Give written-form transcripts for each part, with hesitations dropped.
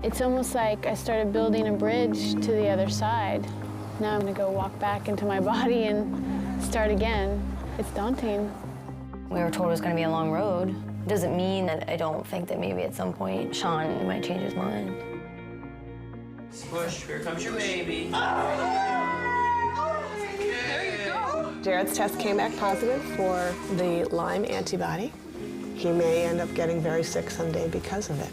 It's almost like I started building a bridge to the other side. Now I'm gonna go walk back into my body and start again. It's daunting. We were told it was gonna be a long road. Doesn't mean that I don't think that maybe at some point Sean might change his mind. Push, here comes your baby. There you go. Jared's test came back positive for the Lyme antibody. He may end up getting very sick someday because of it.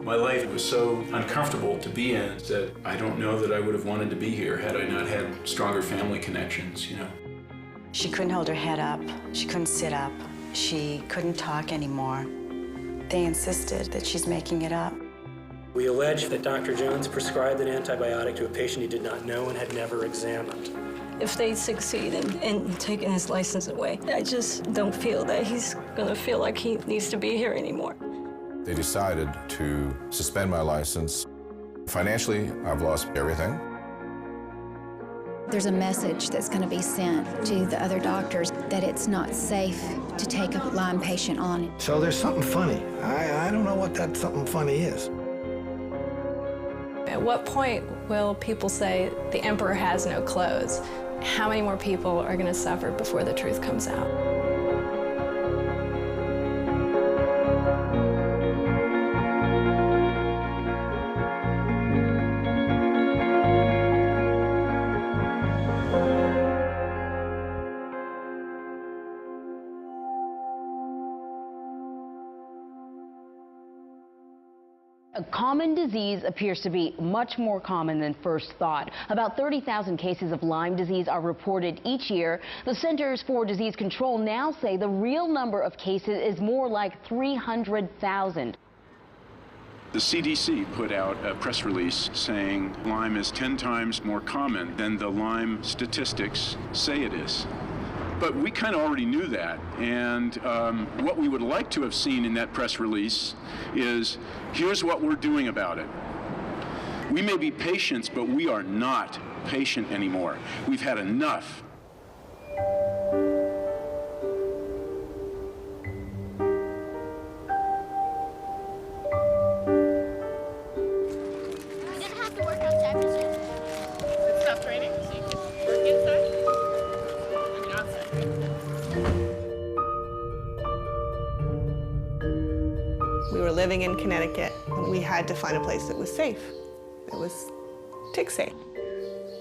My life was so uncomfortable to be in that I don't know that I would have wanted to be here had I not had stronger family connections, you know. She couldn't hold her head up. She couldn't sit up. She couldn't talk anymore. They insisted that she's making it up. We allege that Dr. Jones prescribed an antibiotic to a patient he did not know and had never examined. If they succeed in taking his license away, I just don't feel that he's gonna feel like he needs to be here anymore. They decided to suspend my license. Financially, I've lost everything. There's a message that's going to be sent to the other doctors that it's not safe to take a Lyme patient on. So there's something funny. I don't know what that something funny is. At what point will people say the emperor has no clothes? How many more people are going to suffer before the truth comes out? A common disease appears to be much more common than first thought. About 30,000 cases of Lyme disease are reported each year. The Centers for Disease Control now say the real number of cases is more like 300,000. The CDC put out a press release saying Lyme is 10 times more common than the Lyme statistics say it is. But we kind of already knew that, and what we would like to have seen in that press release is, here's what we're doing about it. We may be patients, but we are not patient anymore. We've had enough. You didn't have to work outside, did you? It stopped raining, so you could work inside? We were living in Connecticut, and we had to find a place that was safe, that was tick safe.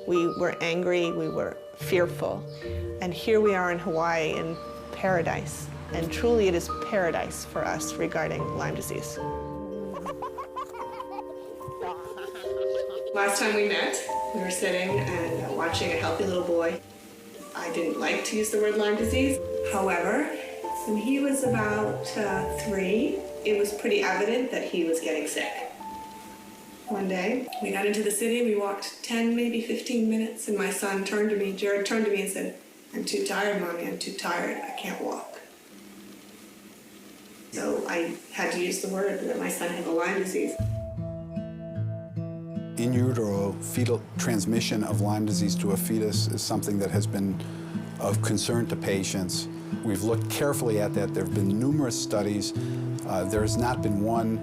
We were angry, we were fearful, and here we are in Hawaii in paradise, and truly it is paradise for us regarding Lyme disease. Last time we met, we were sitting and watching a healthy little boy. I didn't like to use the word Lyme disease. However, when he was about 3, it was pretty evident that he was getting sick. One day, we got into the city, we walked 10, maybe 15 minutes, and my son turned to me, Jared turned to me and said, "I'm too tired, Mommy, I'm too tired, I can't walk." So I had to use the word that my son had the Lyme disease. In utero, fetal transmission of Lyme disease to a fetus is something that has been of concern to patients. We've looked carefully at that. There have been numerous studies. There has not been one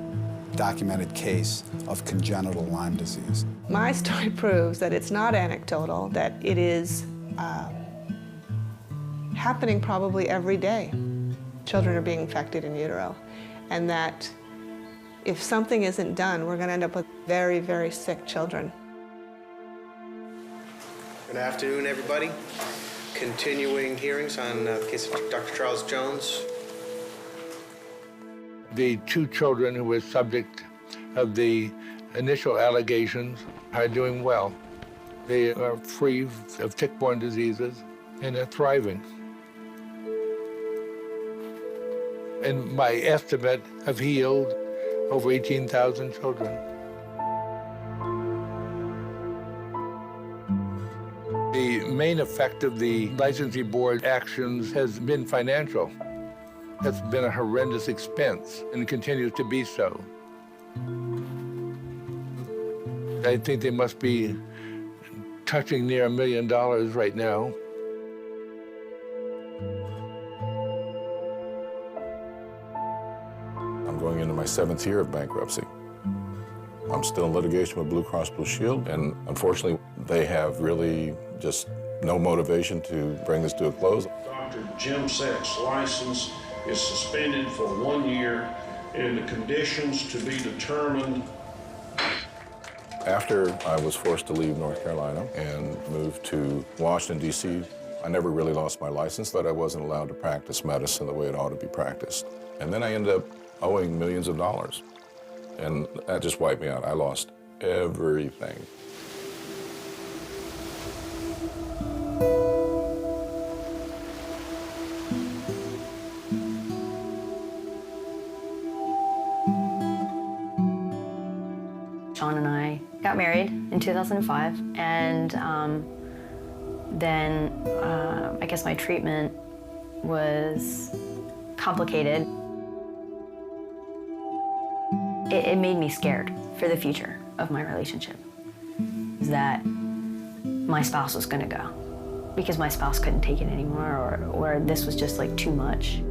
documented case of congenital Lyme disease. My story proves that it's not anecdotal, that it is happening probably every day. Children are being infected in utero, and that if something isn't done, we're going to end up with very, very sick children. Good afternoon, everybody. Continuing hearings on the case of Dr. Charles Jones. The 2 children who were subject of the initial allegations are doing well. They are free of tick-borne diseases and are thriving. And my estimate have healed over 18,000 children. The main effect of the licensing board actions has been financial. That's been a horrendous expense and continues to be so. I think they must be touching near $1 million right now. I'm going my 7th year of bankruptcy. I'm still in litigation with Blue Cross Blue Shield, and unfortunately, they have really just no motivation to bring this to a close. Dr. Jim Sack's license is suspended for 1 year, and the conditions to be determined. After I was forced to leave North Carolina and move to Washington, D.C., I never really lost my license, but I wasn't allowed to practice medicine the way it ought to be practiced. And then I ended up owing millions of dollars. And that just wiped me out. I lost everything. Sean and I got married in 2005, and then I guess my treatment was complicated. It made me scared for the future of my relationship, that my spouse was gonna go because my spouse couldn't take it anymore, or this was just like too much.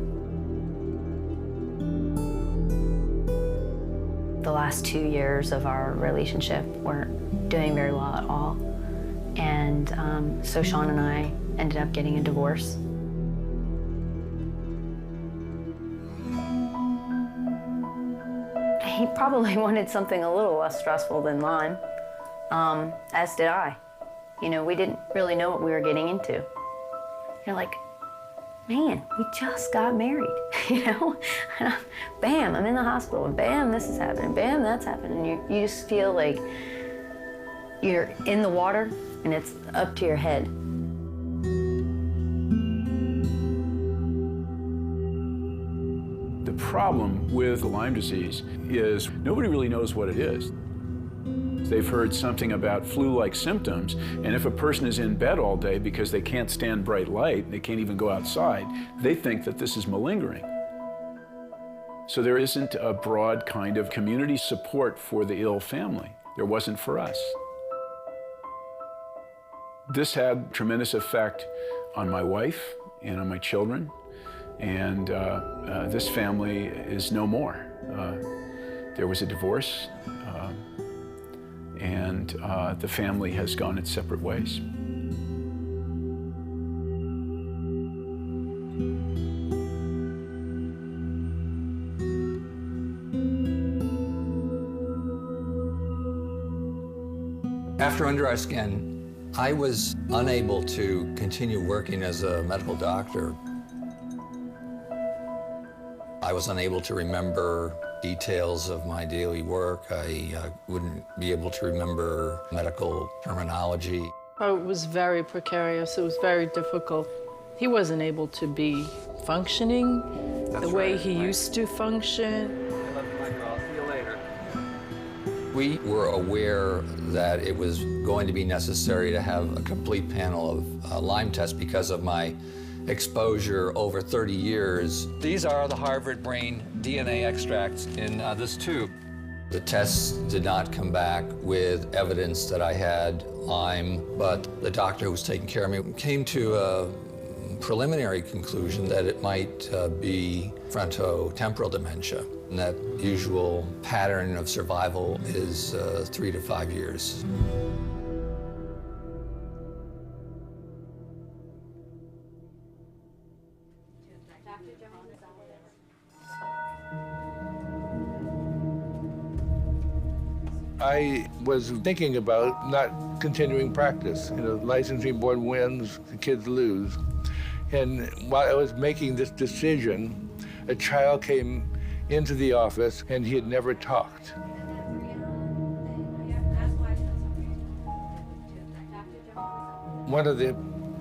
The last 2 years of our relationship weren't doing very well at all. And so Sean and I ended up getting a divorce. He probably wanted something a little less stressful than Lyme, as did I. You know, we didn't really know what we were getting into. You're like, man, we just got married, you know? And bam, I'm in the hospital, and bam, this is happening, bam, that's happening. And you just feel like you're in the water and it's up to your head. The problem with Lyme disease is nobody really knows what it is. They've heard something about flu-like symptoms, and if a person is in bed all day because they can't stand bright light, they can't even go outside, they think that this is malingering. So there isn't a broad kind of community support for the ill family. There wasn't for us. This had tremendous effect on my wife and on my children, and this family is no more. There was a divorce, and the family has gone its separate ways. After Under Our Skin, I was unable to continue working as a medical doctor. I was unable to remember details of my daily work. I wouldn't be able to remember medical terminology. It was very precarious. It was very difficult. He wasn't able to be functioning the way he used to function. We were aware that it was going to be necessary to have a complete panel of Lyme tests because of my exposure over 30 years. These are the Harvard brain DNA extracts in this tube. The tests did not come back with evidence that I had Lyme, but the doctor who was taking care of me came to a preliminary conclusion that it might be frontotemporal dementia. And that usual pattern of survival is 3 to 5 years. I was thinking about not continuing practice. You know, licensing board wins, the kids lose. And while I was making this decision, a child came into the office and he had never talked. One of the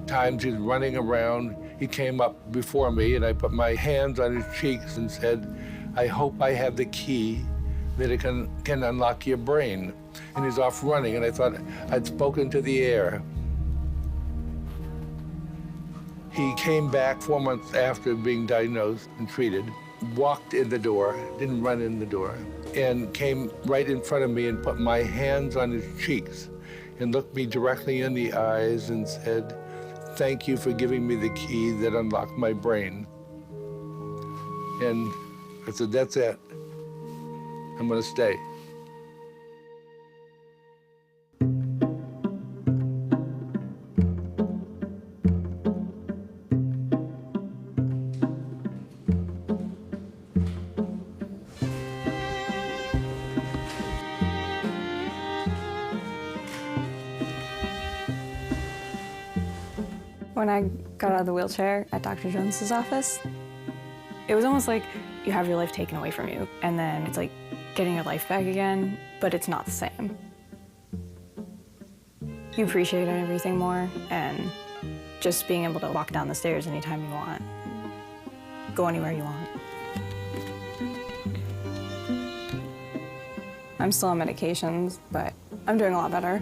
times he's running around, he came up before me and I put my hands on his cheeks and said, I hope I have the key that it can unlock your brain. And he's off running, and I thought I'd spoken to the air. He came back 4 months after being diagnosed and treated, walked in the door, didn't run in the door, and came right in front of me and put my hands on his cheeks and looked me directly in the eyes and said, thank you for giving me the key that unlocked my brain. And I said, that's it. I'm gonna stay. When I got out of the wheelchair at Dr. Jones's office, it was almost like you have your life taken away from you, and then it's like getting your life back again, but it's not the same. You appreciate everything more, and just being able to walk down the stairs anytime you want, go anywhere you want. I'm still on medications, but I'm doing a lot better.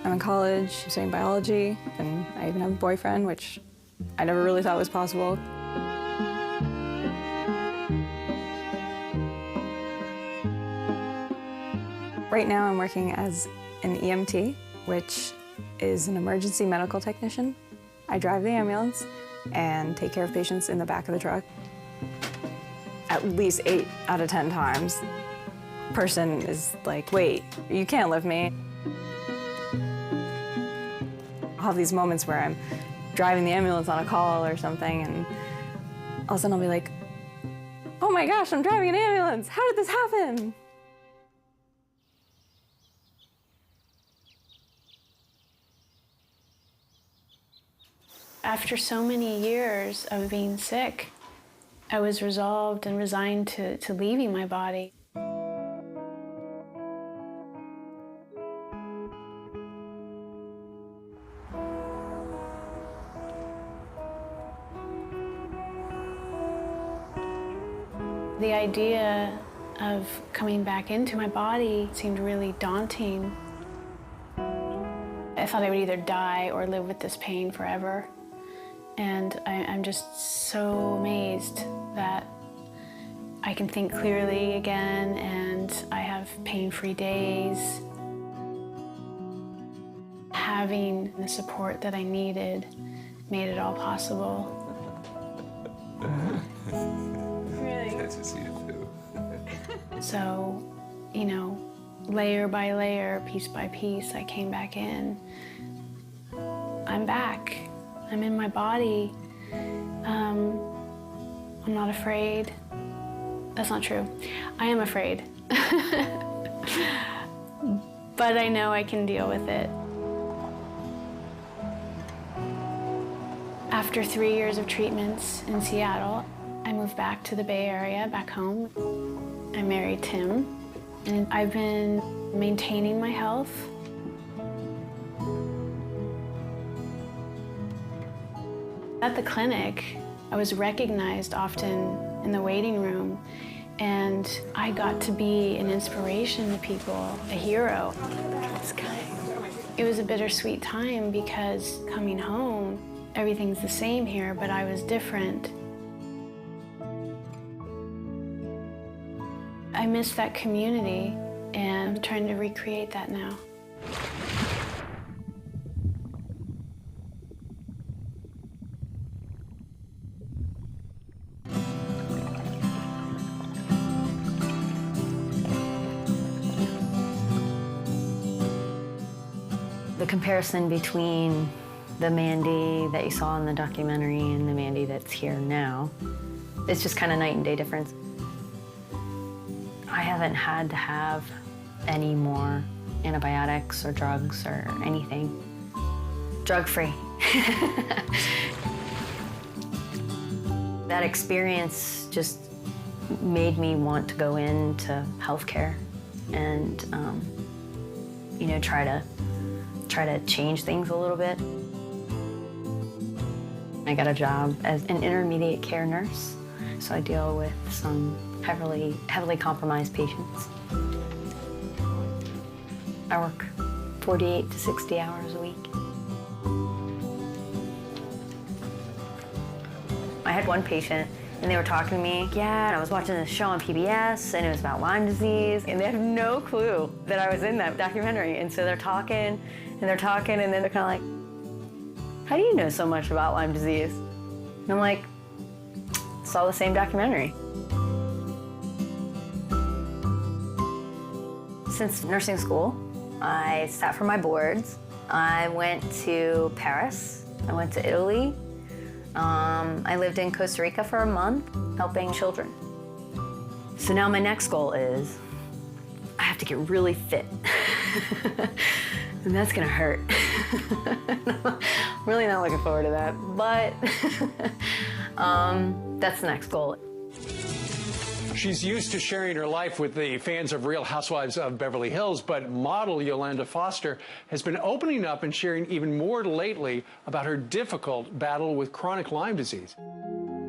I'm in college, I'm studying biology, and I even have a boyfriend, which I never really thought was possible. Right now I'm working as an EMT, which is an emergency medical technician. I drive the ambulance and take care of patients in the back of the truck. At least 8 out of 10 times, person is like, wait, you can't lift me. I'll have these moments where I'm driving the ambulance on a call or something, and all of a sudden I'll be like, oh my gosh, I'm driving an ambulance. How did this happen? After so many years of being sick, I was resolved and resigned to leaving my body. The idea of coming back into my body seemed really daunting. I thought I would either die or live with this pain forever. And I'm just so amazed that I can think clearly again and I have pain-free days. Having the support that I needed made it all possible. Really? Nice to see you too. So, you know, layer by layer, piece by piece, I came back in. I'm back. I'm in my body. I'm not afraid. That's not true. I am afraid. But I know I can deal with it. After 3 years of treatments in Seattle, I moved back to the Bay Area, back home. I married Tim, and I've been maintaining my health. At the clinic, I was recognized often in the waiting room, and I got to be an inspiration to people, a hero. This guy. It was a bittersweet time because coming home, everything's the same here, but I was different. I miss that community, and I'm trying to recreate that now. The comparison between the Mandy that you saw in the documentary and the Mandy that's here now, it's just kind of night and day difference. I haven't had to have any more antibiotics or drugs or anything. Drug-free. That experience just made me want to go into healthcare and, you know, try to change things a little bit. I got a job as an intermediate care nurse, so I deal with some heavily compromised patients. I work 48 to 60 hours a week. I had one patient, and they were talking to me. Yeah, and I was watching this show on PBS, and it was about Lyme disease, and they had no clue that I was in that documentary. And so they're talking, and then they're kind of like, how do you know so much about Lyme disease? And I'm like, saw the same documentary. Since nursing school, I sat for my boards. I went to Paris. I went to Italy. I lived in Costa Rica for a month, helping children. So now my next goal is I have to get really fit. And that's gonna hurt. Really not looking forward to that, but that's the next goal. She's used to sharing her life with the fans of Real Housewives of Beverly Hills, but model Yolanda Foster has been opening up and sharing even more lately about her difficult battle with chronic Lyme disease.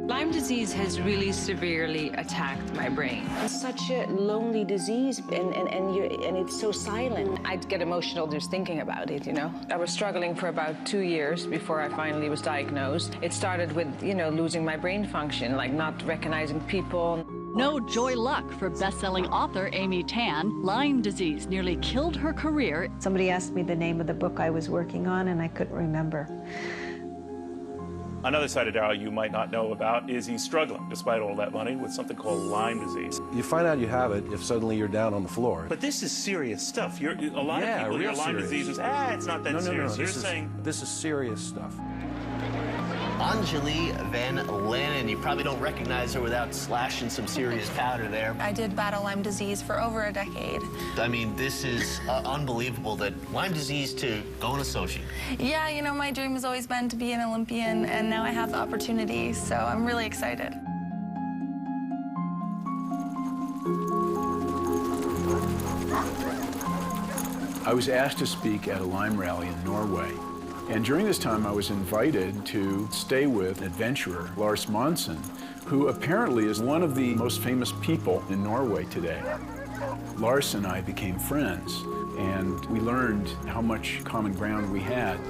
Lyme disease has really severely attacked my brain. It's such a lonely disease, and it's so silent. I'd get emotional just thinking about it, you know. I was struggling for about 2 years before I finally was diagnosed. It started with, losing my brain function, like not recognizing people. No joy luck for best-selling author Amy Tan. Lyme disease nearly killed her career. Somebody asked me the name of the book I was working on, and I couldn't remember. Another side of Darryl you might not know about is he's struggling, despite all that money, with something called Lyme disease. You find out you have it if suddenly you're down on the floor. But this is serious stuff. A lot of people hear Lyme disease as, it's not that serious. You're saying this is serious stuff. Anjali Van Lannen, you probably don't recognize her without slashing some serious powder there. I did battle Lyme disease for over a decade. I mean, this is unbelievable that Lyme disease to go on associate. Yeah, my dream has always been to be an Olympian, and now I have the opportunity, so I'm really excited. I was asked to speak at a Lyme rally in Norway. And during this time, I was invited to stay with adventurer Lars Monsen, who apparently is one of the most famous people in Norway today. Lars and I became friends, and we learned how much common ground we had.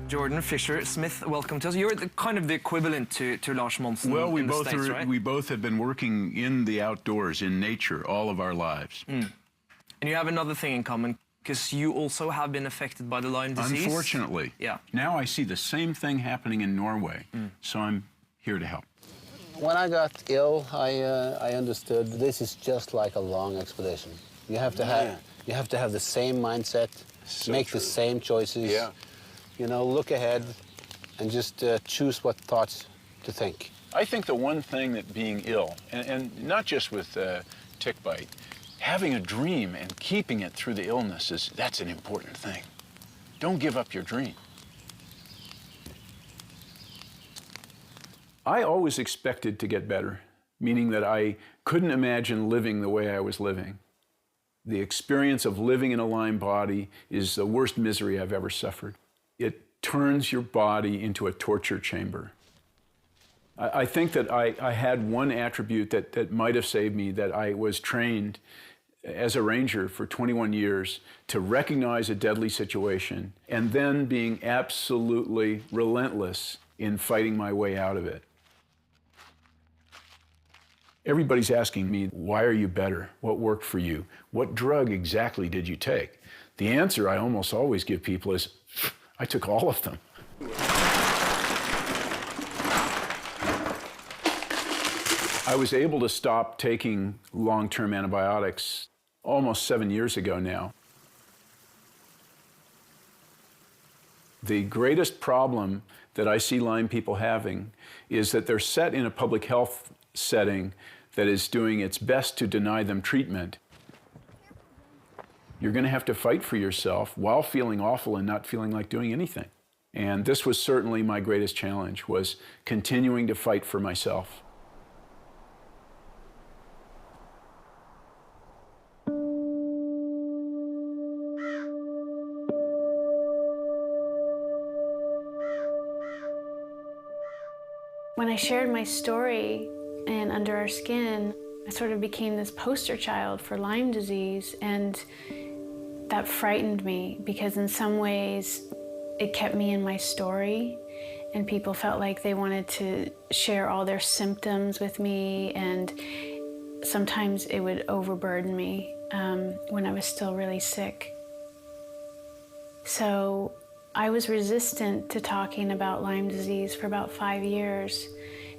Jordan Fisher-Smith, welcome to us. You're kind of the equivalent to Lars Monsen. Well, in the States, right? we both have been working in the outdoors, in nature, all of our lives. And you have another thing in common, because you also have been affected by the Lyme disease. Unfortunately. Yeah. Now I see the same thing happening in Norway, so I'm here to help. When I got ill, I understood this is just like a long expedition. You have to have the same mindset, make the same choices. Yeah. Look ahead and just choose what thoughts to think. I think the one thing that being ill, and not just with tick bite, having a dream and keeping it through the illness that's an important thing. Don't give up your dream. I always expected to get better, meaning that I couldn't imagine living the way I was living. The experience of living in a Lyme body is the worst misery I've ever suffered. It turns your body into a torture chamber. I think that I had one attribute that might have saved me, that I was trained as a ranger for 21 years to recognize a deadly situation and then being absolutely relentless in fighting my way out of it. Everybody's asking me, why are you better? What worked for you? What drug exactly did you take? The answer I almost always give people is, I took all of them. I was able to stop taking long-term antibiotics almost 7 years ago now. The greatest problem that I see Lyme people having is that they're set in a public health setting that is doing its best to deny them treatment. You're going to have to fight for yourself while feeling awful and not feeling like doing anything. And this was certainly my greatest challenge, was continuing to fight for myself. When I shared my story in Under Our Skin, I sort of became this poster child for Lyme disease, and that frightened me because in some ways it kept me in my story, and people felt like they wanted to share all their symptoms with me, and sometimes it would overburden me when I was still really sick. So I was resistant to talking about Lyme disease for about 5 years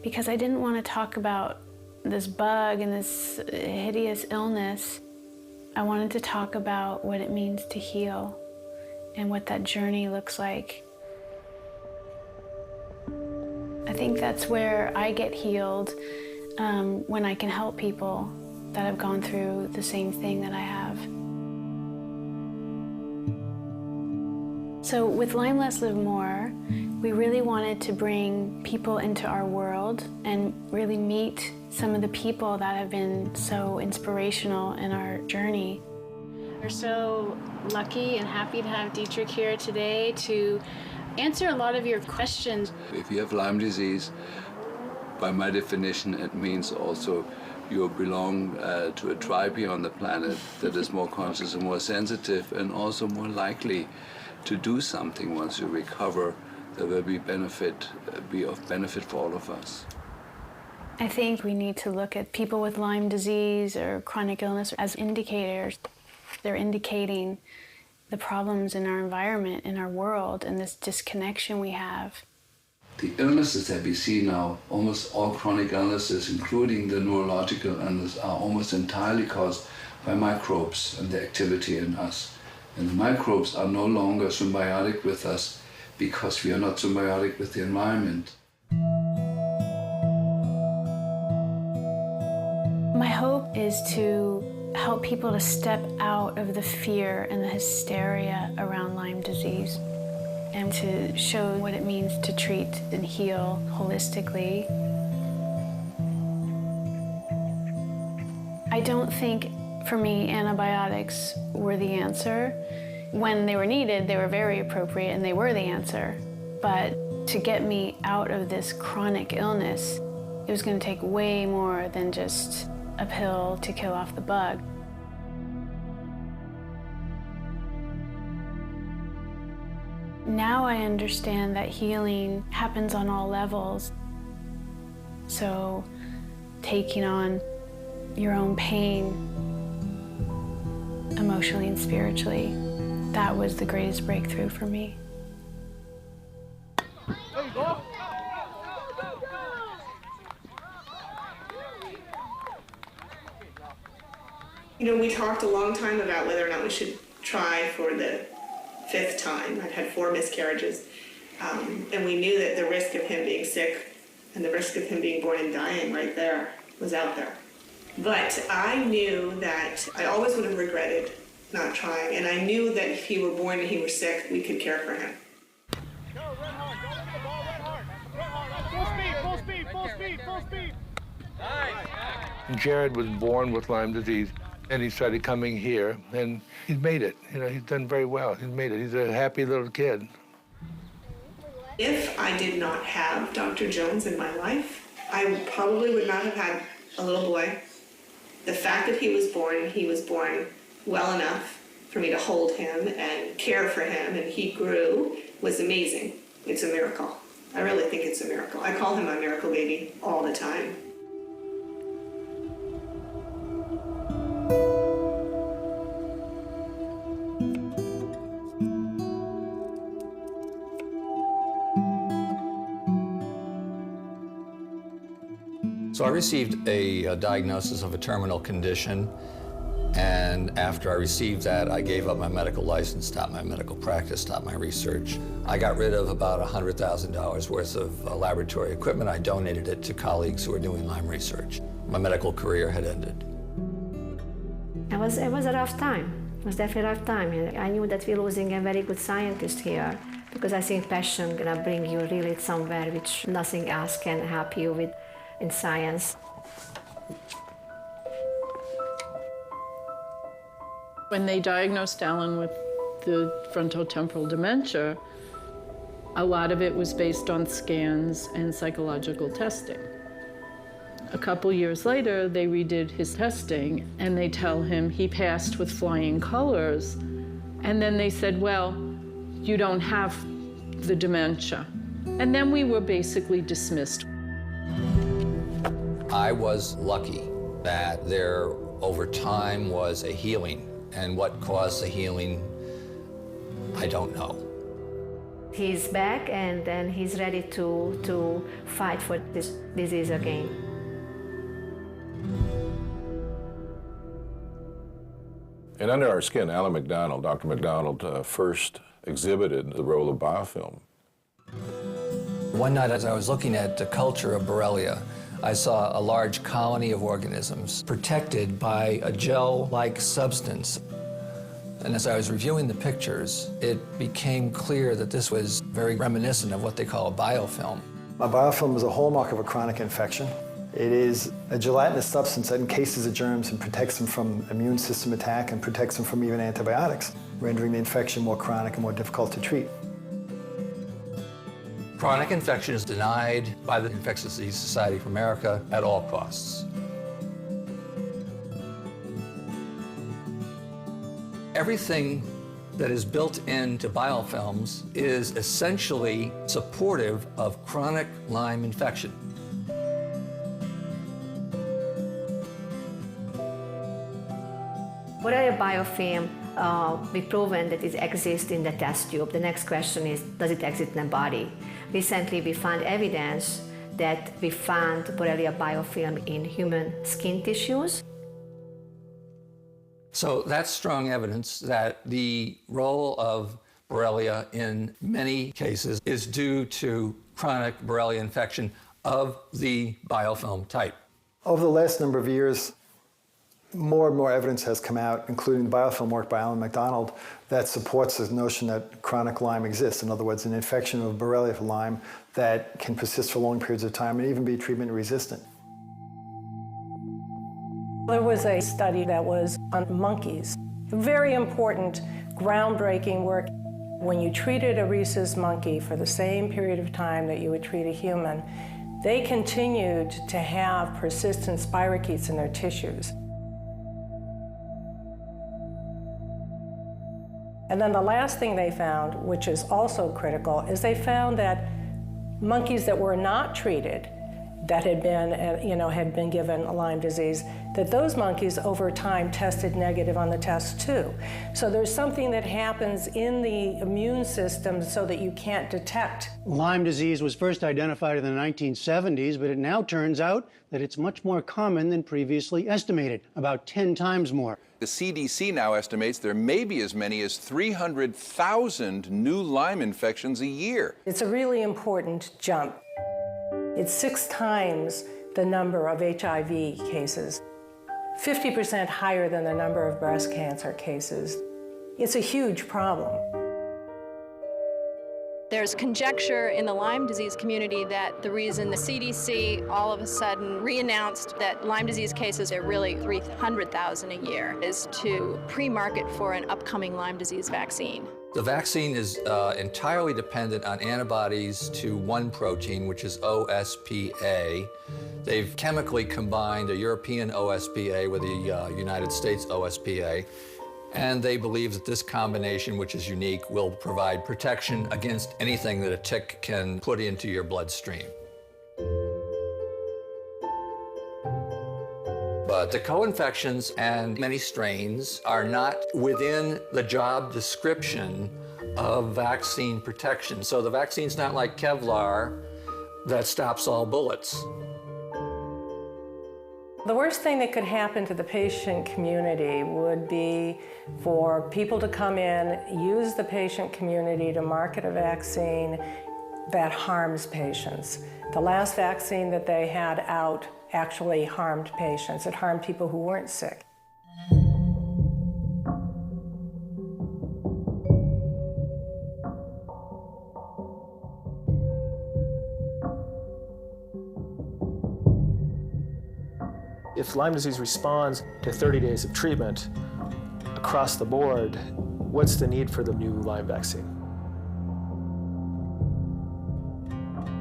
because I didn't want to talk about this bug and this hideous illness. I wanted to talk about what it means to heal and what that journey looks like. I think that's where I get healed, when I can help people that have gone through the same thing that I have. So with Lyme Less Live More, we really wanted to bring people into our world and really meet some of the people that have been so inspirational in our journey. We're so lucky and happy to have Dietrich here today to answer a lot of your questions. If you have Lyme disease, by my definition, it means also you belong to a tribe here on the planet that is more conscious and more sensitive and also more likely to do something once you recover that will be of benefit for all of us. I think we need to look at people with Lyme disease or chronic illness as indicators. They're indicating the problems in our environment, in our world, and this disconnection we have. The illnesses that we see now, almost all chronic illnesses, including the neurological illness, are almost entirely caused by microbes and their activity in us. And the microbes are no longer symbiotic with us because we are not symbiotic with the environment. My hope is to help people to step out of the fear and the hysteria around Lyme disease and to show what it means to treat and heal holistically. I don't think, for me, antibiotics were the answer. When they were needed, they were very appropriate and they were the answer. But to get me out of this chronic illness, it was going to take way more than just a pill to kill off the bug. Now I understand that healing happens on all levels. So taking on your own pain, emotionally and spiritually, that was the greatest breakthrough for me. You know, we talked a long time about whether or not we should try for the 5th time. I'd had 4 miscarriages, and we knew that the risk of him being sick and the risk of him being born and dying right there was out there. But I knew that I always would have regretted not trying, and I knew that if he were born and he were sick, we could care for him. Full speed, full speed, full speed. Jared was born with Lyme disease, and he started coming here, and he's made it. You know, he's done very well. He's made it. He's a happy little kid. If I did not have Dr. Jones in my life, I probably would not have had a little boy. The fact that he was born well enough for me to hold him and care for him, and he grew, was amazing. It's a miracle. I really think it's a miracle. I call him my miracle baby all the time. So I received a diagnosis of a terminal condition, and after I received that, I gave up my medical license, stopped my medical practice, stopped my research. I got rid of about $100,000 worth of laboratory equipment. I donated it to colleagues who were doing Lyme research. My medical career had ended. It was a rough time. It was definitely a rough time. I knew that we're losing a very good scientist here, because I think passion gonna bring you really somewhere which nothing else can help you with in science. When they diagnosed Alan with the frontotemporal dementia, a lot of it was based on scans and psychological testing. A couple years later, they redid his testing, and they tell him he passed with flying colors. And then they said, well, you don't have the dementia. And then we were basically dismissed. I was lucky that there, over time, was a healing. And what caused the healing, I don't know. He's back, and then he's ready to fight for this disease again. And under our skin, Dr. McDonald first exhibited the role of biofilm. One night as I was looking at the culture of Borrelia, I saw a large colony of organisms protected by a gel-like substance. And as I was reviewing the pictures, it became clear that this was very reminiscent of what they call a biofilm. A biofilm is a hallmark of a chronic infection. It is a gelatinous substance that encases the germs and protects them from immune system attack and protects them from even antibiotics, rendering the infection more chronic and more difficult to treat. Chronic infection is denied by the Infectious Disease Society of America at all costs. Everything that is built into biofilms is essentially supportive of chronic Lyme infection. Borrelia biofilm, we proven that it exists in the test tube. The next question is, does it exist in the body? Recently, we found evidence that we found Borrelia biofilm in human skin tissues. So that's strong evidence that the role of Borrelia in many cases is due to chronic Borrelia infection of the biofilm type. Over the last number of years, more and more evidence has come out, including biofilm work by Alan McDonald, that supports this notion that chronic Lyme exists. In other words, an infection of Borrelia Lyme that can persist for long periods of time and even be treatment resistant. There was a study that was on monkeys. Very important, groundbreaking work. When you treated a rhesus monkey for the same period of time that you would treat a human, they continued to have persistent spirochetes in their tissues. And then the last thing they found, which is also critical, is they found that monkeys that were not treated, that had been given Lyme disease, that those monkeys over time tested negative on the test too. So there's something that happens in the immune system so that you can't detect. Lyme disease was first identified in the 1970s, but it now turns out that it's much more common than previously estimated, about 10 times more. The CDC now estimates there may be as many as 300,000 new Lyme infections a year. It's a really important jump. It's 6 times the number of HIV cases, 50% higher than the number of breast cancer cases. It's a huge problem. There's conjecture in the Lyme disease community that the reason the CDC all of a sudden re-announced that Lyme disease cases are really 300,000 a year is to pre-market for an upcoming Lyme disease vaccine. The vaccine is entirely dependent on antibodies to one protein, which is OSPA. They've chemically combined a European OSPA with the United States OSPA. And they believe that this combination, which is unique, will provide protection against anything that a tick can put into your bloodstream. But the co-infections and many strains are not within the job description of vaccine protection. So the vaccine's not like Kevlar that stops all bullets. The worst thing that could happen to the patient community would be for people to come in, use the patient community to market a vaccine that harms patients. The last vaccine that they had out actually harmed patients. It harmed people who weren't sick. If Lyme disease responds to 30 days of treatment across the board, what's the need for the new Lyme vaccine?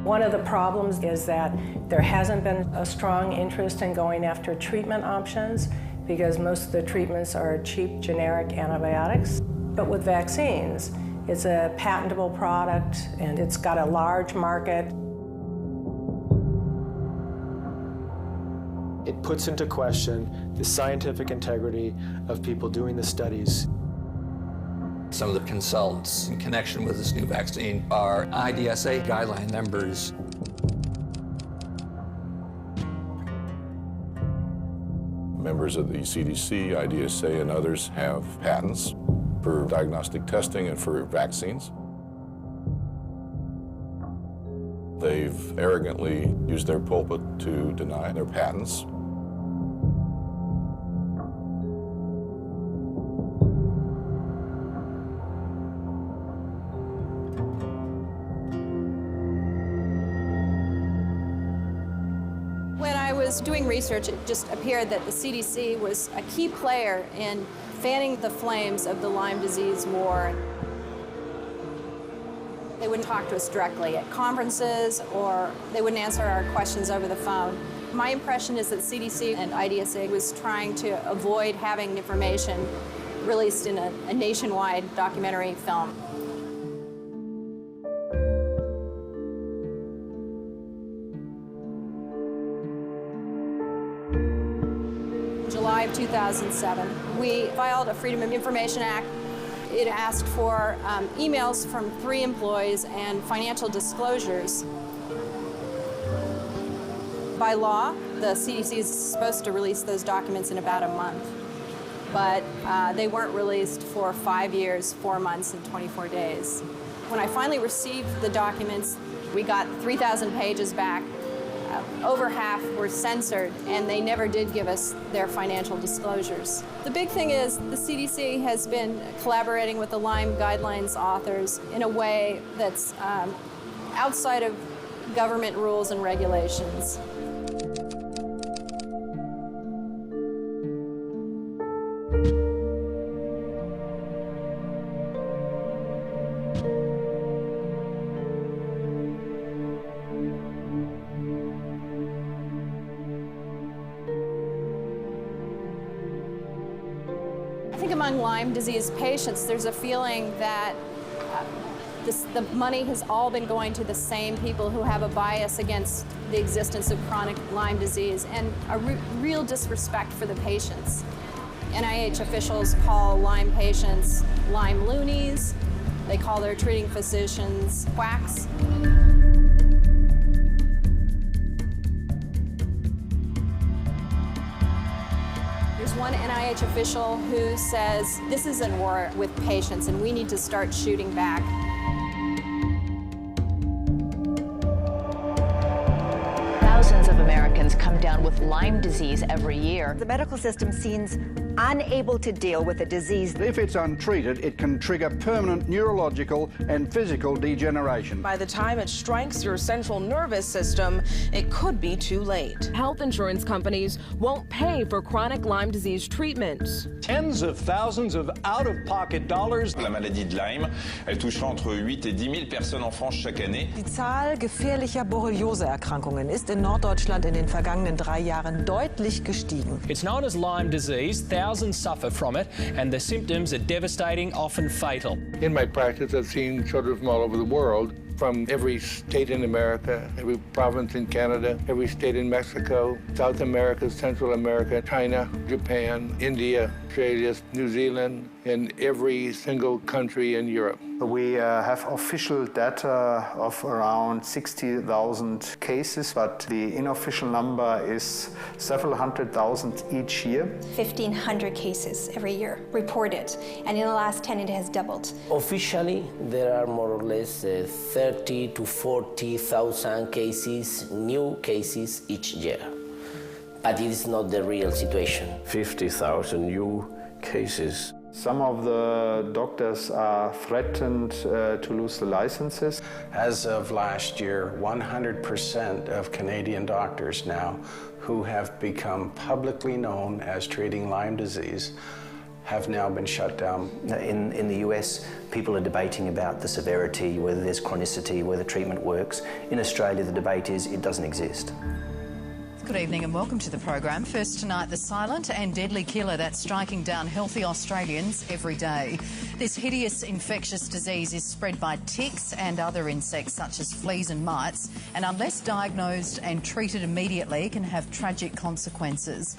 One of the problems is that there hasn't been a strong interest in going after treatment options because most of the treatments are cheap generic antibiotics. But with vaccines, it's a patentable product and it's got a large market. It puts into question the scientific integrity of people doing the studies. Some of the consultants in connection with this new vaccine are IDSA guideline members. Members of the CDC, IDSA, and others have patents for diagnostic testing and for vaccines. They've arrogantly used their pulpit to deny their patents. When I was doing research, it just appeared that the CDC was a key player in fanning the flames of the Lyme disease war. They wouldn't talk to us directly at conferences, or they wouldn't answer our questions over the phone. My impression is that CDC and IDSA was trying to avoid having information released in a nationwide documentary film. July of 2007, we filed a Freedom of Information Act. It asked for emails from 3 employees and financial disclosures. By law, the CDC is supposed to release those documents in about a month, but they weren't released for 5 years, 4 months, and 24 days. When I finally received the documents, we got 3,000 pages back. Over half were censored, and they never did give us their financial disclosures. The big thing is the CDC has been collaborating with the Lyme guidelines authors in a way that's outside of government rules and regulations. Among Lyme disease patients, there's a feeling that the money has all been going to the same people who have a bias against the existence of chronic Lyme disease and a real disrespect for the patients. NIH officials call Lyme patients Lyme loonies. They call their treating physicians quacks. There's one NIH official who says this is a war with patients and we need to start shooting back. Thousands of Americans come down with Lyme disease every year. The medical system seems unable to deal with the disease. If it's untreated, it can trigger permanent neurological and physical degeneration. By the time it strikes your central nervous system, it could be too late. Health insurance companies won't pay for chronic Lyme disease treatment. Tens of thousands of out-of-pocket dollars. La maladie de Lyme, elle touchera entre 8 et 10 000 personnes en France chaque année. Die Zahl gefährlicher Borreliose-Erkrankungen ist in Norddeutschland in den vergangenen 3 Jahren deutlich gestiegen. It's known as Lyme disease. Thousands suffer from it, and the symptoms are devastating, often fatal. In my practice, I've seen children from all over the world, from every state in America, every province in Canada, every state in Mexico, South America, Central America, China, Japan, India, Australia, New Zealand, and every single country in Europe. We have official data of around 60,000 cases, but the unofficial number is several hundred thousand each year. 1,500 cases every year reported, and in the last 10 it has doubled. Officially, there are more or less 30 to 40,000 cases, new cases each year. But it is not the real situation. 50,000 new cases. Some of the doctors are threatened to lose the licenses. As of last year, 100% of Canadian doctors now who have become publicly known as treating Lyme disease have now been shut down. In the US, people are debating about the severity, whether there's chronicity, whether treatment works. In Australia, the debate is it doesn't exist. Good evening and welcome to the program. First tonight, the silent and deadly killer that's striking down healthy Australians every day. This hideous infectious disease is spread by ticks and other insects such as fleas and mites, and unless diagnosed and treated immediately, can have tragic consequences.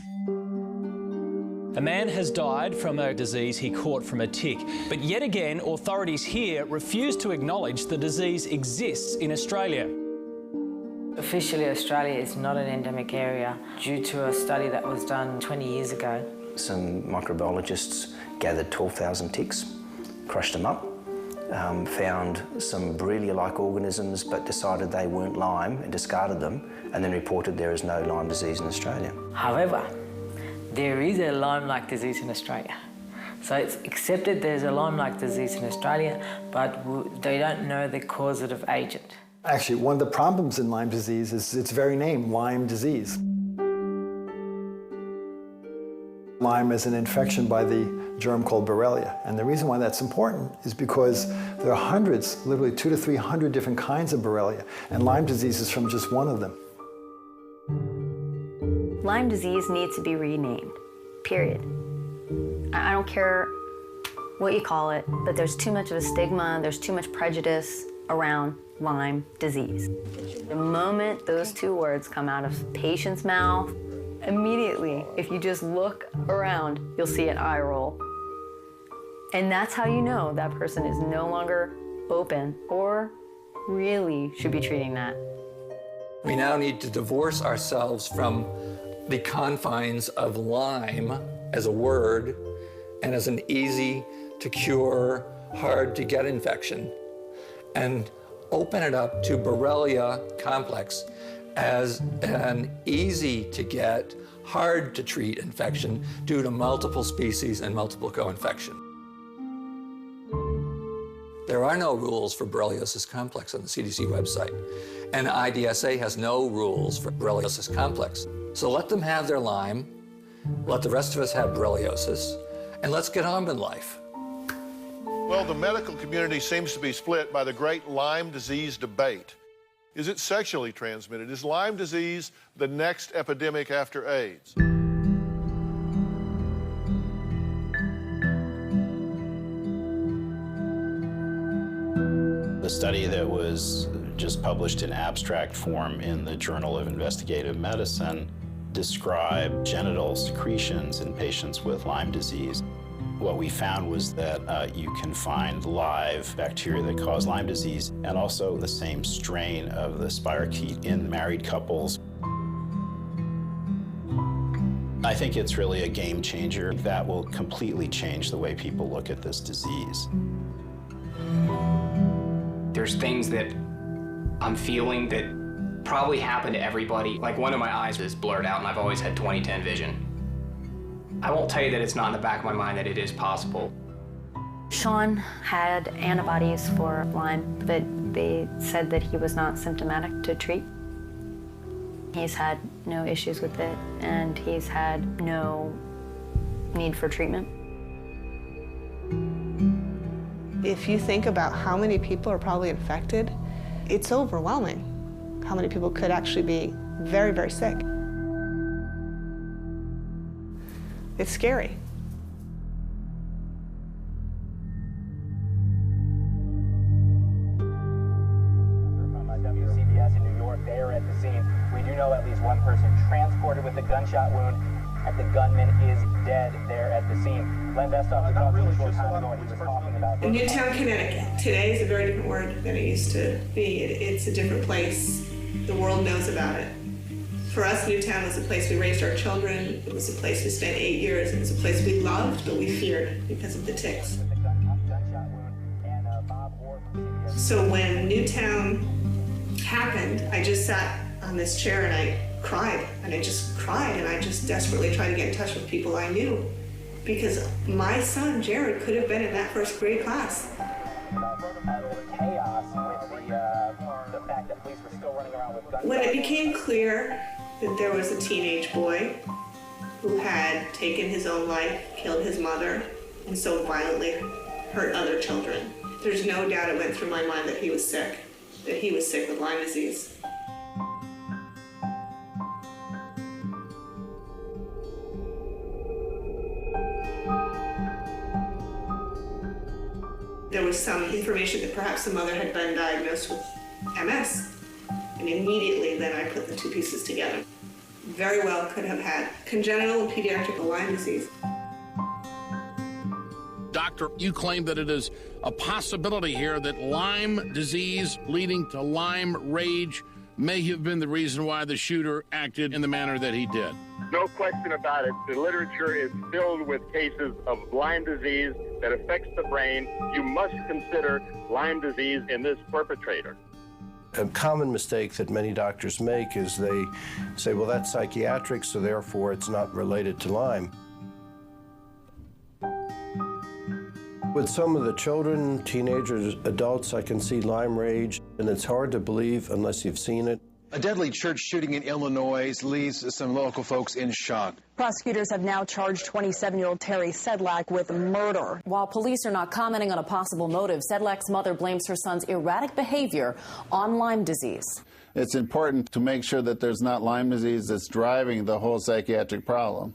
A man has died from a disease he caught from a tick, but yet again, authorities here refuse to acknowledge the disease exists in Australia. Officially, Australia is not an endemic area due to a study that was done 20 years ago. Some microbiologists gathered 12,000 ticks, crushed them up, found some Borrelia-like organisms but decided they weren't Lyme and discarded them, and then reported there is no Lyme disease in Australia. However, there is a Lyme-like disease in Australia. So it's accepted there's a Lyme-like disease in Australia, but they don't know the causative agent. Actually, one of the problems in Lyme disease is its very name, Lyme disease. Lyme is an infection by the germ called Borrelia. And the reason why that's important is because there are hundreds, literally 200 to 300 different kinds of Borrelia, and Lyme disease is from just one of them. Lyme disease needs to be renamed, period. I don't care what you call it, but there's too much of a stigma, there's too much prejudice around Lyme disease. The moment those two words come out of patient's mouth, immediately, if you just look around, you'll see an eye roll. And that's how you know that person is no longer open or really should be treating that. We now need to divorce ourselves from the confines of Lyme as a word and as an easy to cure, hard to get infection, and open it up to Borrelia complex as an easy to get, hard to treat infection due to multiple species and multiple co-infection. There are no rules for borreliosis complex on the CDC website, and IDSA has no rules for borreliosis complex. So let them have their Lyme, let the rest of us have borreliosis, and let's get on with life. Well, the medical community seems to be split by the great Lyme disease debate. Is it sexually transmitted? Is Lyme disease the next epidemic after AIDS? The study that was just published in abstract form in the Journal of Investigative Medicine described genital secretions in patients with Lyme disease. What we found was that you can find live bacteria that cause Lyme disease and also the same strain of the spirochete in married couples. I think it's really a game changer that will completely change the way people look at this disease. There's things that I'm feeling that probably happen to everybody. Like one of my eyes is blurred out and I've always had 20/10 vision. I won't tell you that it's not in the back of my mind that it is possible. Sean had antibodies for Lyme, but they said that he was not symptomatic to treat. He's had no issues with it, and he's had no need for treatment. If you think about how many people are probably infected, it's overwhelming how many people could actually be very, very sick. It's scary. From WCBS in New York, they are at the scene. We do know at least one person transported with a gunshot wound, and the gunman is dead there at the scene. Len Vestoff talked a short time ago, and he was talking about In Newtown, Connecticut, today is a very different word than it used to be. It's a different place. The world knows about it. For us, Newtown was a place we raised our children. It was a place we spent 8 years. It was a place we loved, but we feared because of the ticks. So when Newtown happened, I just sat on this chair and I cried. And I just cried, and I just desperately tried to get in touch with people I knew. Because my son, Jared, could have been in that first grade class. When it became clear that there was a teenage boy who had taken his own life, killed his mother, and so violently hurt other children, there's no doubt it went through my mind that he was sick with Lyme disease. There was some information that perhaps the mother had been diagnosed with MS. And immediately then I put the two pieces together. Very well could have had congenital and pediatric Lyme disease. Doctor, you claim that it is a possibility here that Lyme disease leading to Lyme rage may have been the reason why the shooter acted in the manner that he did. No question about it. The literature is filled with cases of Lyme disease that affects the brain. You must consider Lyme disease in this perpetrator. A common mistake that many doctors make is they say, well, that's psychiatric, so therefore it's not related to Lyme. With some of the children, teenagers, adults, I can see Lyme rage, and it's hard to believe unless you've seen it. A deadly church shooting in Illinois leaves some local folks in shock. Prosecutors have now charged 27-year-old Terry Sedlak with murder. While police are not commenting on a possible motive, Sedlak's mother blames her son's erratic behavior on Lyme disease. It's important to make sure that there's not Lyme disease that's driving the whole psychiatric problem.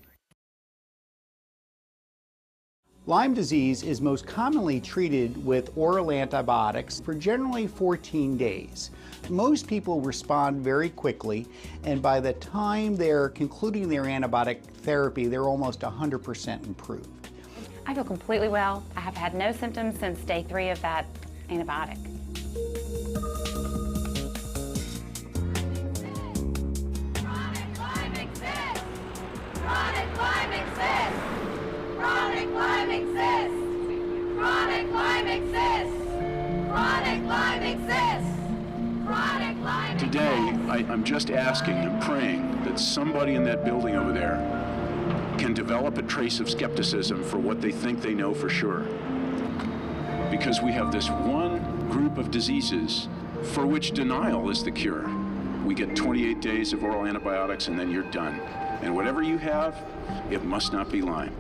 Lyme disease is most commonly treated with oral antibiotics for generally 14 days. Most people respond very quickly, and by the time they're concluding their antibiotic therapy, they're almost 100% improved. I feel completely well. I have had no symptoms since day 3 of that antibiotic. Chronic Lyme exists! Chronic Lyme exists! Chronic Lyme exists! Chronic Lyme exists! Chronic Lyme exists! Chronic Lyme exists! Today, I'm just asking and praying that somebody in that building over there can develop a trace of skepticism for what they think they know for sure. Because we have this one group of diseases for which denial is the cure. We get 28 days of oral antibiotics and then you're done. And whatever you have, it must not be Lyme.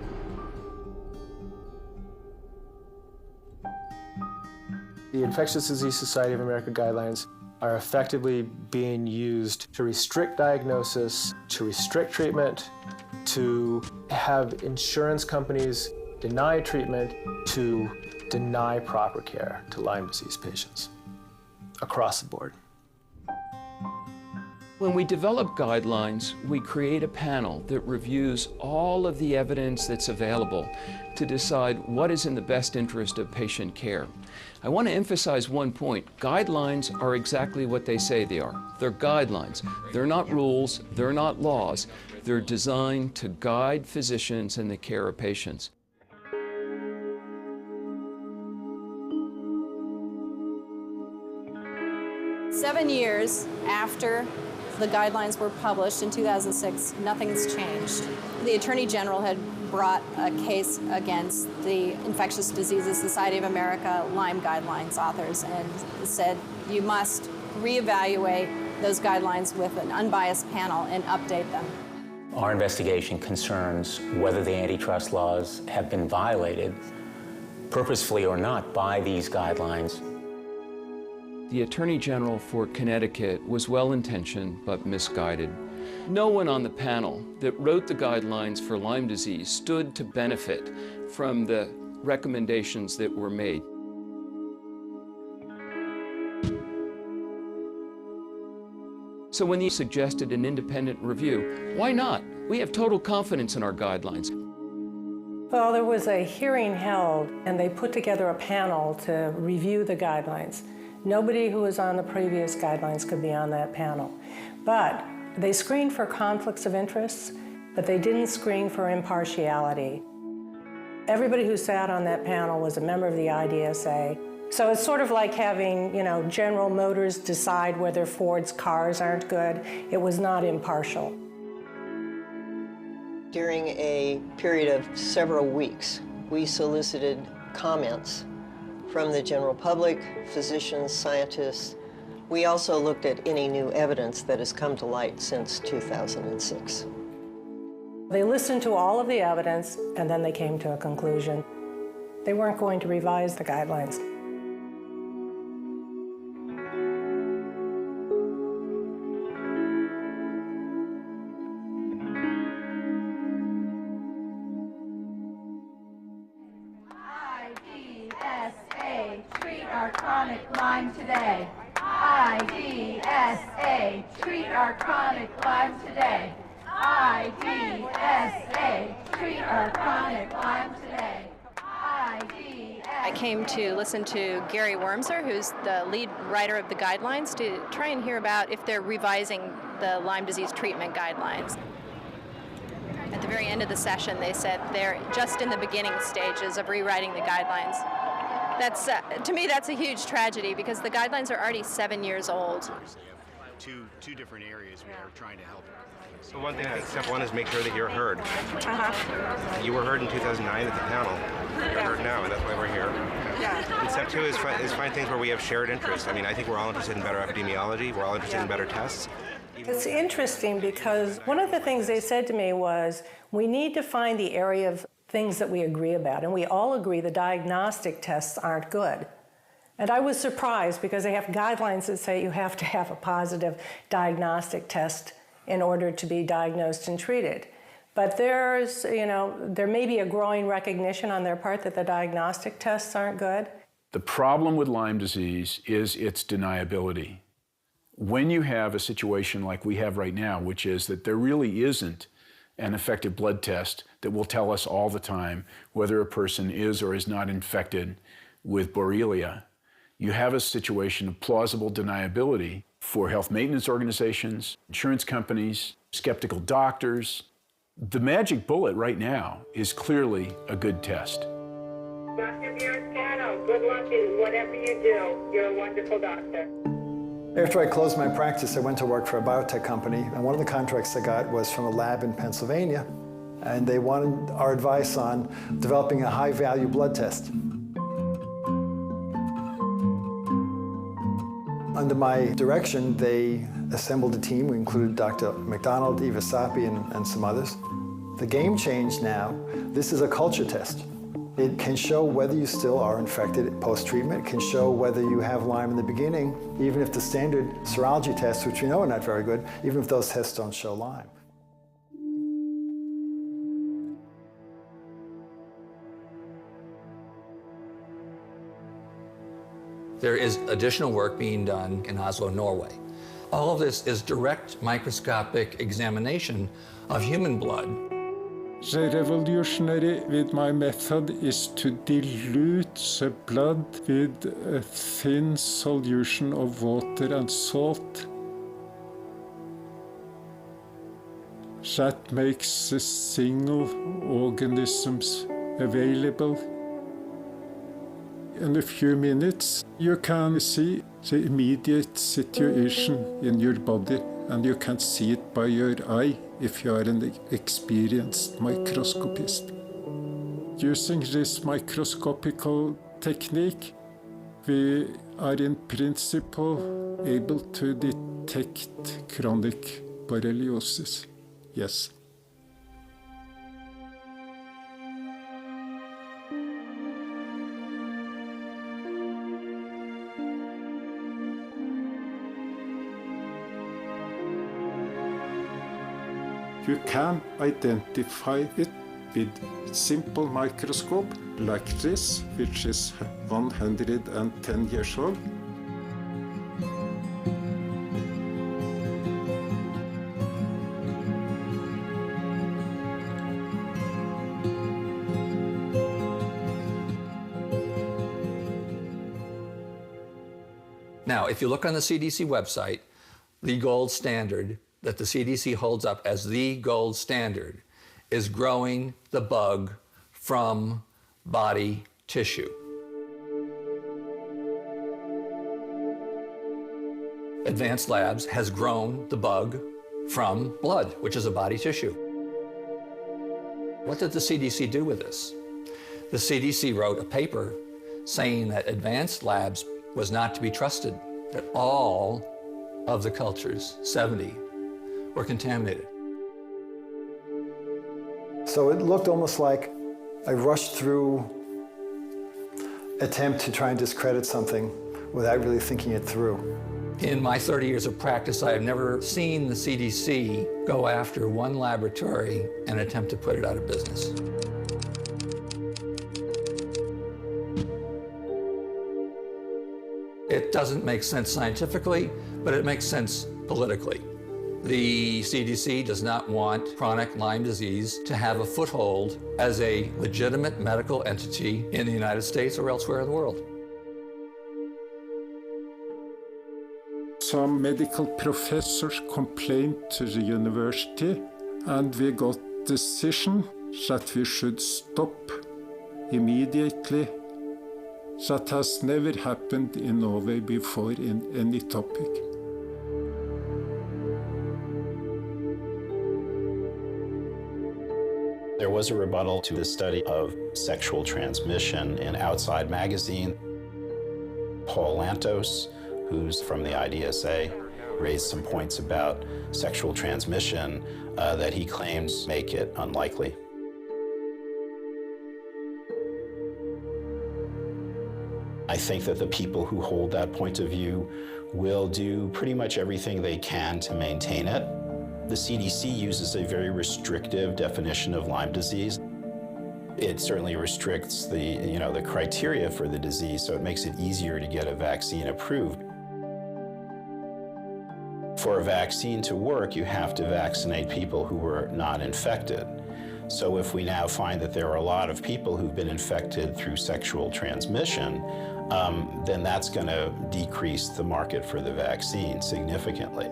The Infectious Disease Society of America guidelines are effectively being used to restrict diagnosis, to restrict treatment, to have insurance companies deny treatment, to deny proper care to Lyme disease patients across the board. When we develop guidelines, we create a panel that reviews all of the evidence that's available to decide what is in the best interest of patient care. I want to emphasize one point. Guidelines are exactly what they say they are. They're guidelines. They're not rules. They're not laws. They're designed to guide physicians in the care of patients. Seven years after the guidelines were published in 2006, nothing's changed. The Attorney General had brought a case against the Infectious Diseases Society of America Lyme guidelines authors and said you must reevaluate those guidelines with an unbiased panel and update them. Our investigation concerns whether the antitrust laws have been violated, purposefully or not, by these guidelines. The Attorney General for Connecticut was well-intentioned but misguided. No one on the panel that wrote the guidelines for Lyme disease stood to benefit from the recommendations that were made. So when they suggested an independent review, why not? We have total confidence in our guidelines. Well, there was a hearing held, and they put together a panel to review the guidelines. Nobody who was on the previous guidelines could be on that panel. But they screened for conflicts of interest, but they didn't screen for impartiality. Everybody who sat on that panel was a member of the IDSA. So it's sort of like having, General Motors decide whether Ford's cars aren't good. It was not impartial. During a period of several weeks, we solicited comments from the general public, physicians, scientists. We also looked at any new evidence that has come to light since 2006. They listened to all of the evidence, and then they came to a conclusion. They weren't going to revise the guidelines. Treat our chronic Lyme today. IDSA, treat our chronic Lyme today. IDSA, treat our chronic Lyme today. IDSA. I came to listen to Gary Wormser, who's the lead writer of the guidelines, to try and hear about if they're revising the Lyme disease treatment guidelines. At the very end of the session, they said they're just in the beginning stages of rewriting the guidelines. That's, to me, that's a huge tragedy because the guidelines are already 7 years old. Two different areas we are trying to help. So one thing, I think step one is make sure that you're heard. You were heard in 2009 at the panel. You're heard now, and that's why we're here. And step two is find things where we have shared interests. I mean, I think we're all interested in better epidemiology. We're all interested in better tests. It's interesting because one of the things they said to me was, we need to find the area of things that we agree about, and we all agree the diagnostic tests aren't good. And I was surprised because they have guidelines that say you have to have a positive diagnostic test in order to be diagnosed and treated. But there's, there may be a growing recognition on their part that the diagnostic tests aren't good. The problem with Lyme disease is its deniability. When you have a situation like we have right now, which is that there really isn't an effective blood test that will tell us all the time whether a person is or is not infected with Borrelia, you have a situation of plausible deniability for health maintenance organizations, insurance companies, skeptical doctors. The magic bullet right now is clearly a good test. Dr. Biascano, good luck in whatever you do. You're a wonderful doctor. After I closed my practice, I went to work for a biotech company, and one of the contracts I got was from a lab in Pennsylvania, and they wanted our advice on developing a high-value blood test. Under my direction, they assembled a team. We included Dr. McDonald, Eva Sapi, and some others. The game changed now. This is a culture test. It can show whether you still are infected post-treatment. It can show whether you have Lyme in the beginning, even if the standard serology tests, which we know are not very good, even if those tests don't show Lyme. There is additional work being done in Oslo, Norway. All of this is direct microscopic examination of human blood. The revolutionary with my method is to dilute the blood with a thin solution of water and salt. That makes the single organisms available. In a few minutes, you can see the immediate situation in your body, and you can see it by your eye if you are an experienced microscopist. Using this microscopical technique, we are in principle able to detect chronic borreliosis. Yes. You can identify it with simple microscope like this, which is 110 years old. Now, if you look on the CDC website, the gold standard that the CDC holds up as the gold standard is growing the bug from body tissue. Advanced Labs has grown the bug from blood, which is a body tissue. What did the CDC do with this? The CDC wrote a paper saying that Advanced Labs was not to be trusted, that all of the cultures, 70, were contaminated. So it looked almost like a rushed through attempt to try and discredit something without really thinking it through. In my 30 years of practice, I have never seen the CDC go after one laboratory and attempt to put it out of business. It doesn't make sense scientifically, but it makes sense politically. The CDC does not want chronic Lyme disease to have a foothold as a legitimate medical entity in the United States or elsewhere in the world. Some medical professors complained to the university, and we got decision that we should stop immediately. That has never happened in Norway before in any topic. There was a rebuttal to the study of sexual transmission in Outside magazine. Paul Lantos, who's from the IDSA, raised some points about sexual transmission that he claims make it unlikely. I think that the people who hold that point of view will do pretty much everything they can to maintain it. The CDC uses a very restrictive definition of Lyme disease. It certainly restricts the criteria for the disease, so it makes it easier to get a vaccine approved. For a vaccine to work, you have to vaccinate people who were not infected. So if we now find that there are a lot of people who've been infected through sexual transmission, then that's going to decrease the market for the vaccine significantly.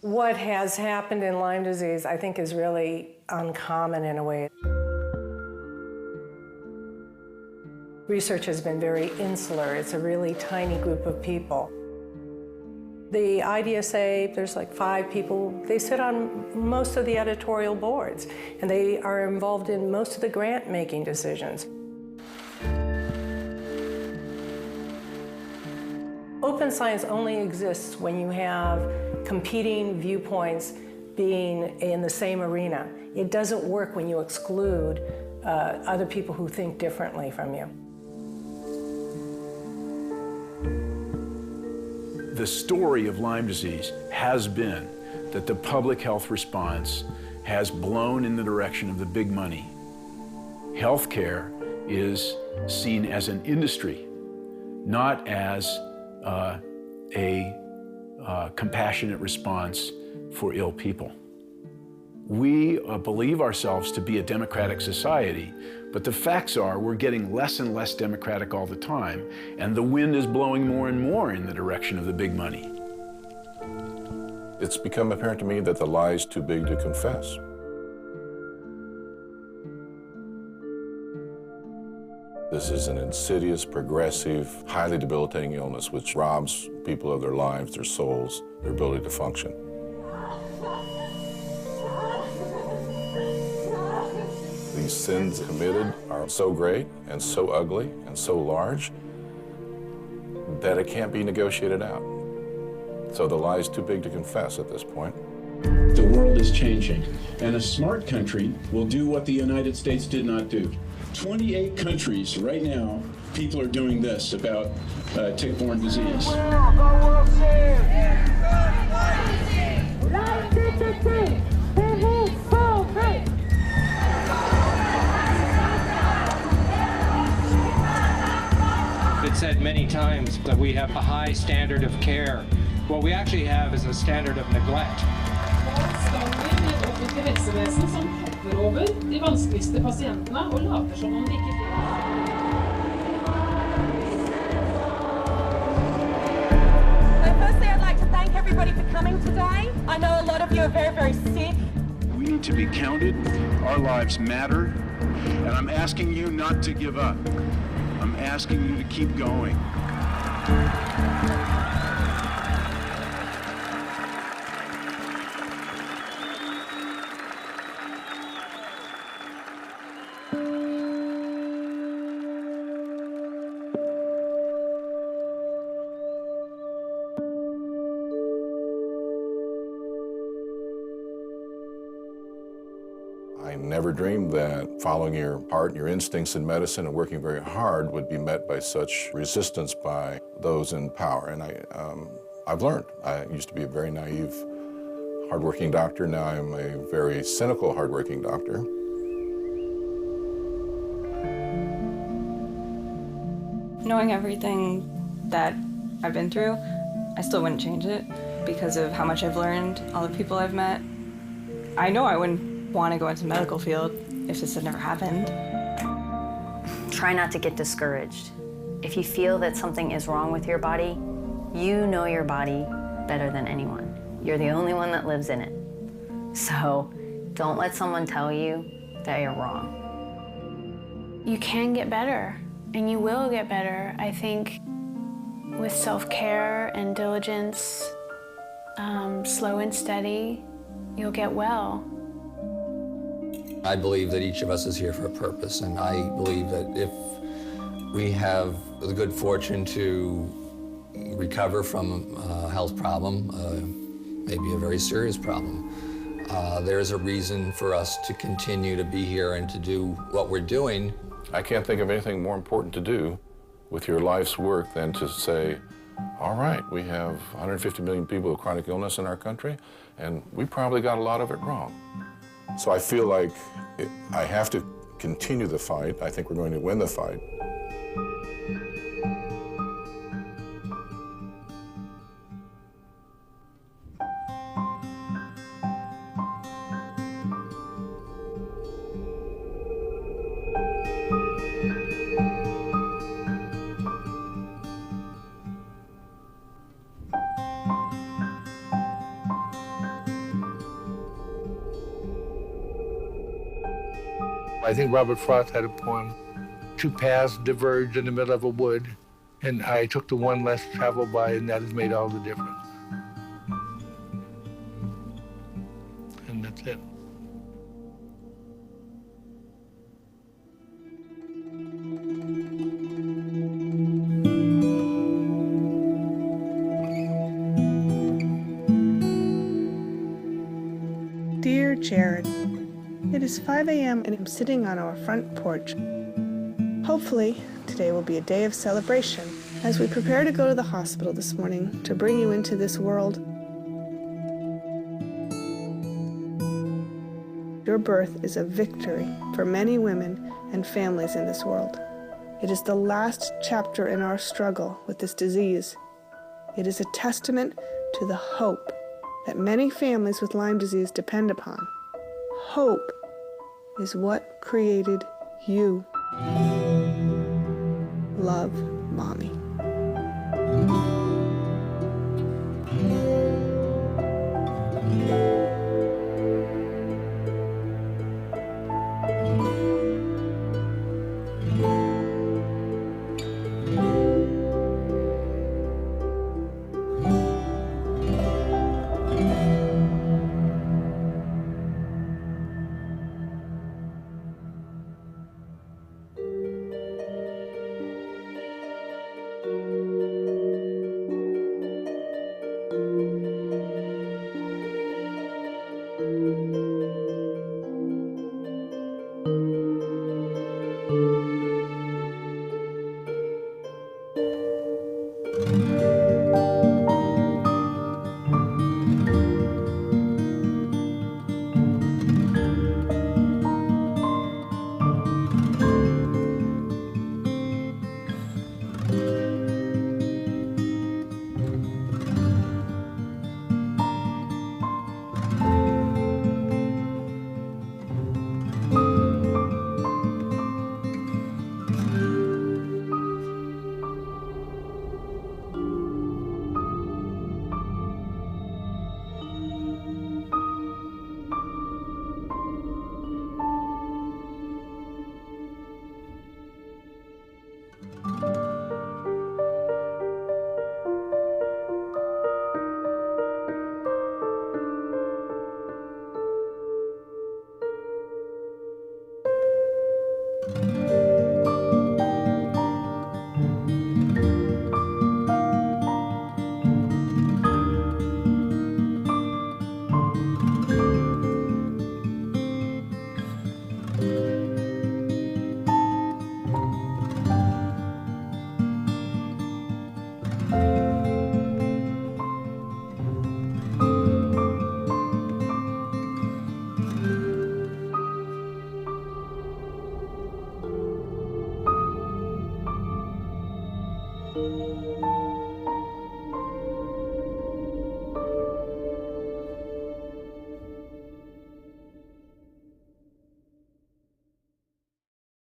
What has happened in Lyme disease, I think, is really uncommon in a way. Research has been very insular. It's a really tiny group of people. The IDSA, there's like 5 people. They sit on most of the editorial boards, and they are involved in most of the grant-making decisions. Open science only exists when you have competing viewpoints being in the same arena. It doesn't work when you exclude other people who think differently from you. The story of Lyme disease has been that the public health response has blown in the direction of the big money. Healthcare is seen as an industry, not as a compassionate response for ill people. We believe ourselves to be a democratic society, but the facts are we're getting less and less democratic all the time, and the wind is blowing more and more in the direction of the big money. It's become apparent to me that the lie is too big to confess. This is an insidious, progressive, highly debilitating illness which robs people of their lives, their souls, their ability to function. These sins committed are so great and so ugly and so large that it can't be negotiated out. So the lie is too big to confess at this point. The world is changing, and a smart country will do what the United States did not do. 28 countries right now, people are doing this about tick-borne disease. It's said many times that we have a high standard of care. What we actually have is a standard of neglect. Helsevesen som hopper over de vanskeligste pasientene og later som om de ikke Firstly, I'd like to thank everybody for coming today. I know a lot of you are very, very sick. We need to be counted. Our lives matter. And I'm asking you not to give up. I'm asking you to keep going. I never dreamed that following your heart and your instincts in medicine and working very hard would be met by such resistance by those in power. And I've learned. I used to be a very naive, hardworking doctor. Now I'm a very cynical, hardworking doctor. Knowing everything that I've been through, I still wouldn't change it because of how much I've learned, all the people I've met. I know I wouldn't want to go into the medical field if this had never happened. Try not to get discouraged. If you feel that something is wrong with your body, you know your body better than anyone. You're the only one that lives in it. So don't let someone tell you that you're wrong. You can get better, and you will get better. I think with self-care and diligence, slow and steady, you'll get well. I believe that each of us is here for a purpose, and I believe that if we have the good fortune to recover from a health problem, maybe a very serious problem, there's a reason for us to continue to be here and to do what we're doing. I can't think of anything more important to do with your life's work than to say, all right, we have 150 million people with chronic illness in our country, and we probably got a lot of it wrong. So I feel like I have to continue the fight. I think we're going to win the fight. I think Robert Frost had a poem, two paths diverged in the middle of a wood, and I took the one less traveled by, and that has made all the difference. And that's it. Dear Jared, it is 5 a.m. and I'm sitting on our front porch. Hopefully, today will be a day of celebration as we prepare to go to the hospital this morning to bring you into this world. Your birth is a victory for many women and families in this world. It is the last chapter in our struggle with this disease. It is a testament to the hope that many families with Lyme disease depend upon. Hope is what created you. Love, Mommy.